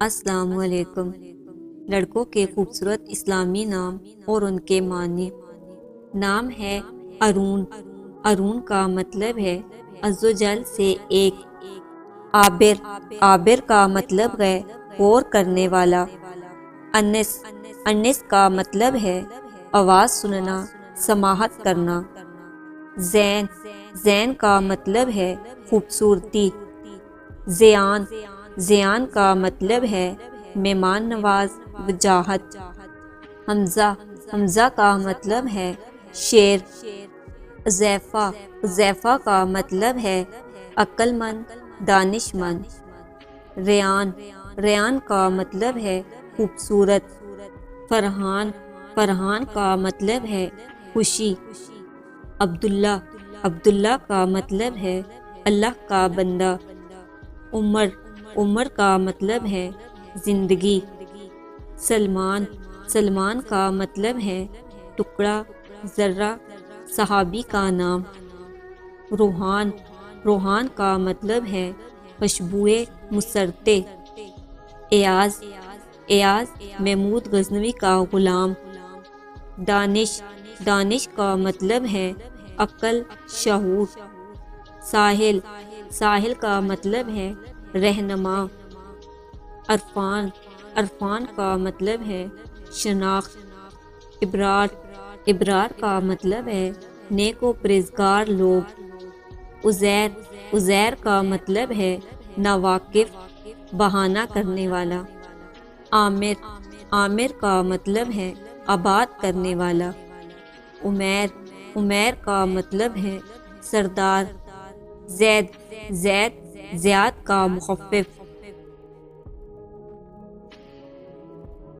السلام علیکم۔ لڑکوں کے خوبصورت اسلامی نام اور ان کے معنی۔ نام ہے ارون۔ ارون کا مطلب ہے عز و جل سے ایک۔ عابر، عابر کا مطلب ہے غور کرنے والا۔ انس، انس کا مطلب ہے آواز سننا، سماعت کرنا۔ زین، زین کا مطلب ہے خوبصورتی۔ زیان، زیان کا مطلب ہے مہمان نواز، وجاہت۔ حمزہ، حمزہ کا مطلب ہے شیر۔ حذیفہ، حذیفہ کا مطلب ہے عقل مند، دانش مند۔ ریان، ریان کا مطلب ہے خوبصورت۔ فرحان، فرحان کا مطلب ہے خوشی۔ عبداللہ، عبداللہ کا مطلب ہے اللہ کا بندہ۔ عمر، عمر کا مطلب ہے زندگی۔ سلمان، سلمان کا مطلب ہے ٹکڑا، ذرہ، صحابی کا نام۔ روحان، روحان کا مطلب ہے خوشبوئے مسرتے۔ ایاز، ایاز محمود غزنوی کا غلام۔ دانش، دانش کا مطلب ہے عقل، شعور۔ ساحل، ساحل کا مطلب ہے رہنما۔ عرفان، عرفان کا مطلب ہے شناخت۔ ابرار، ابرار کا مطلب ہے نیک و پرہیزگار لوگ۔ عزیر، عزیر کا مطلب ہے ناواقف، بہانہ کرنے والا۔ عامر، عامر کا مطلب ہے آباد کرنے والا۔ عمیر، عمیر کا مطلب ہے سردار۔ زید، زید زیاد کا مخفف۔